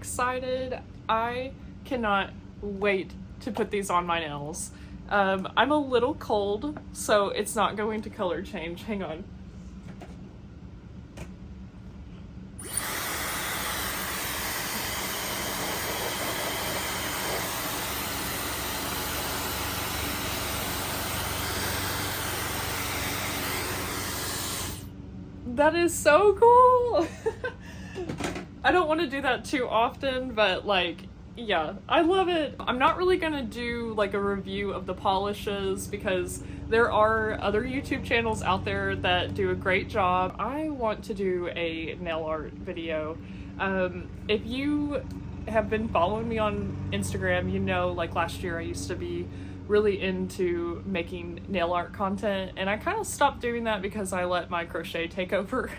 excited. I cannot wait to put these on my nails. I'm a little cold, so it's not going to color change. Hang on. That is so cool! I don't want to do that too often, but like, yeah, I love it. I'm not really gonna do like a review of the polishes because there are other YouTube channels out there that do a great job. I want to do a nail art video. If you have been following me on Instagram, you know, like last year I used to be really into making nail art content, and I kind of stopped doing that because I let my crochet take over.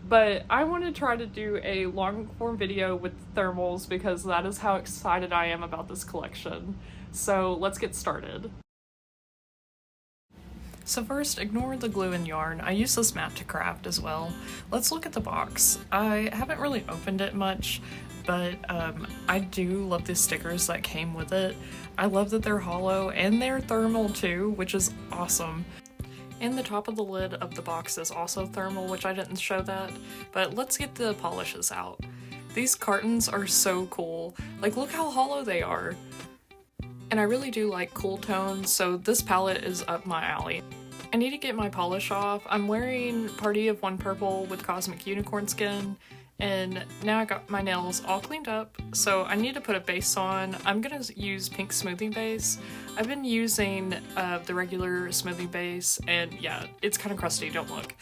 But I want to try to do a long form video with thermals because that is how excited I am about this collection. So let's get started. So first, ignore the glue and yarn. I use this mat to craft as well. Let's look at the box. I haven't really opened it much, but I do love the stickers that came with it. I love that they're hollow and they're thermal too, which is awesome. And the top of the lid of the box is also thermal, which I didn't show that, but let's get the polishes out. These cartons are so cool. Like, look how hollow they are. And I really do like cool tones, so this palette is up my alley. I need to get my polish off. I'm wearing Party of One Purple with Cosmic Unicorn Skin, and now I got my nails all cleaned up, so I need to put a base on. I'm gonna use pink smoothing base. I've been using the regular smoothing base, and yeah, it's kind of crusty, don't look.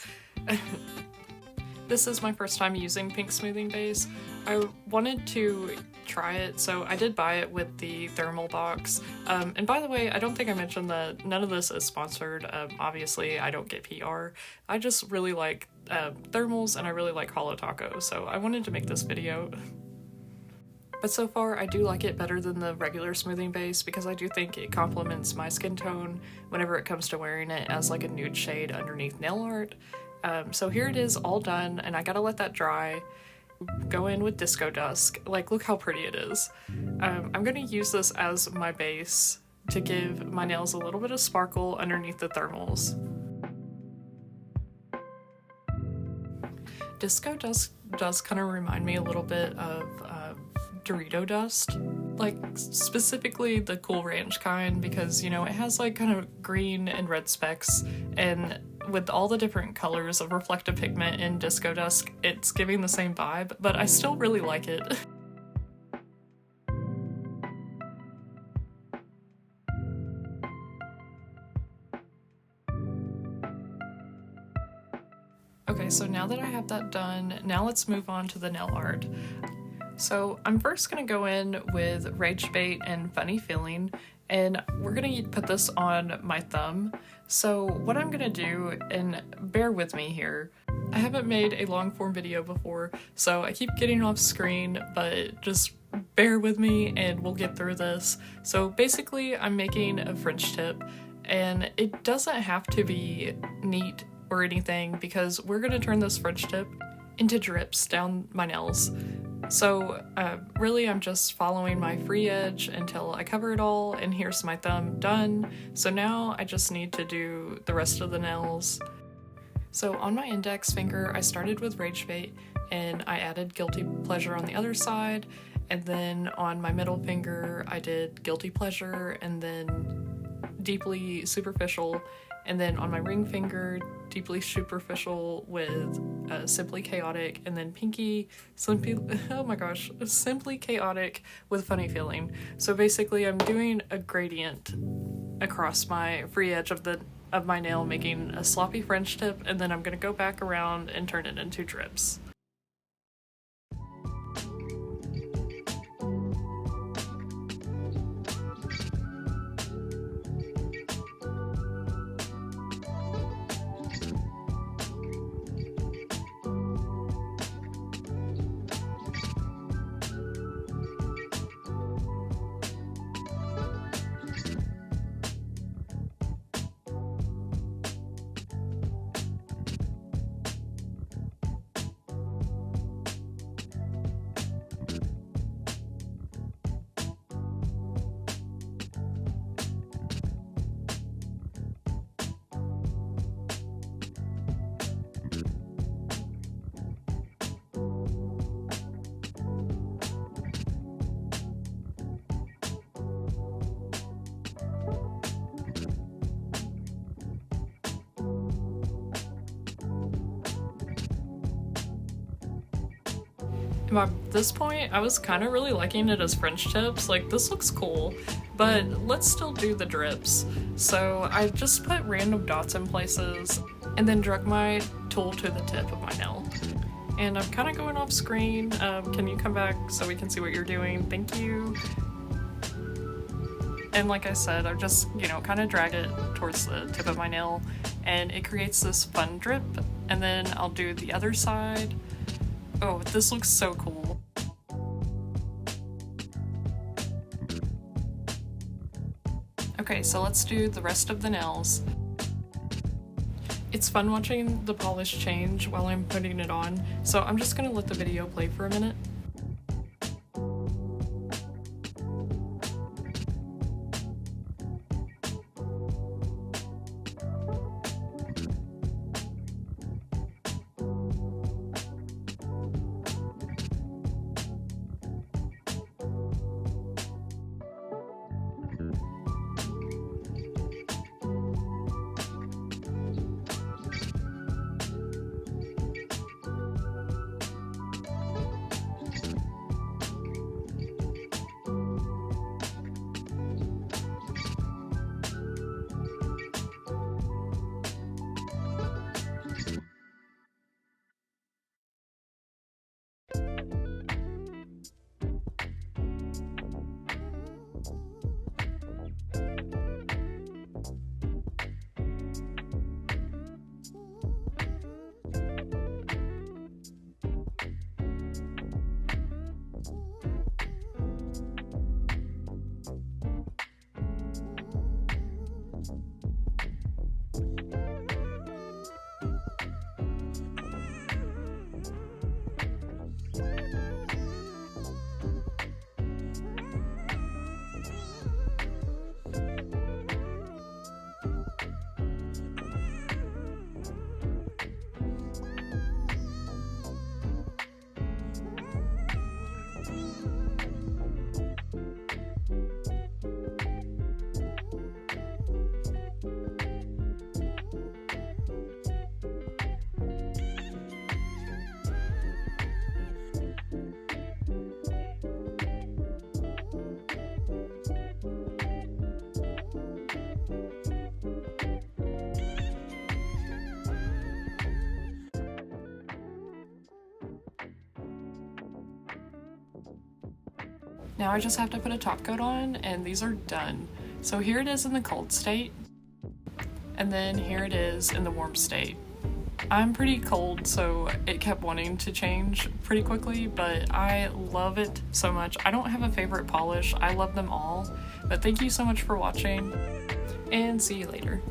This is my first time using pink smoothing base. I wanted to try it, so I did buy it with the thermal box. And by the way, I don't think I mentioned that none of this is sponsored. Obviously, I don't get PR. I just really like thermals, and I really like Holo Taco, so I wanted to make this video. But so far, I do like it better than the regular smoothing base because I do think it complements my skin tone whenever it comes to wearing it as like a nude shade underneath nail art. So here it is all done, and I gotta let that dry. Go in with Disco Dusk. Like, look how pretty it is. I'm gonna use this as my base to give my nails a little bit of sparkle underneath the thermals. Disco Dusk does kind of remind me a little bit of Dorito dust, like specifically the Cool Ranch kind, because, you know, it has like kind of green and red specks, and with all the different colors of reflective pigment in Disco Dusk, it's giving the same vibe, but I still really like it. Okay, so now that I have that done, now let's move on to the nail art. So I'm first gonna go in with Rage Bait and Funny Feeling, and we're gonna put this on my thumb. So what I'm gonna do, and bear with me here, I haven't made a long form video before, so I keep getting off screen, but just bear with me and we'll get through this. So basically I'm making a French tip, and it doesn't have to be neat or anything because we're gonna turn this French tip into drips down my nails. So really I'm just following my free edge until I cover it all, and here's my thumb done. So now I just need to do the rest of the nails. So on my index finger I started with Rage Bait, and I added Guilty Pleasure on the other side, and then on my middle finger I did Guilty Pleasure and then Deeply Superficial, and then on my ring finger Deeply Superficial with Simply Chaotic, and then pinky Simply Chaotic with Funny Feeling. So basically I'm doing a gradient across my free edge of my nail, making a sloppy French tip, and then I'm gonna go back around and turn it into drips. By this point, I was kind of really liking it as French tips. Like, this looks cool, but let's still do the drips. So I just put random dots in places and then drug my tool to the tip of my nail. And I'm kind of going off screen. Can you come back so we can see what you're doing? Thank you. And like I said, I just, kind of drag it towards the tip of my nail and it creates this fun drip. And then I'll do the other side. Oh, this looks so cool. Okay, so let's do the rest of the nails. It's fun watching the polish change while I'm putting it on, so I'm just gonna let the video play for a minute. Now I just have to put a top coat on and these are done. So here it is in the cold state, and then here it is in the warm state. I'm pretty cold, so it kept wanting to change pretty quickly, but I love it so much. I don't have a favorite polish, I love them all, but thank you so much for watching, and see you later.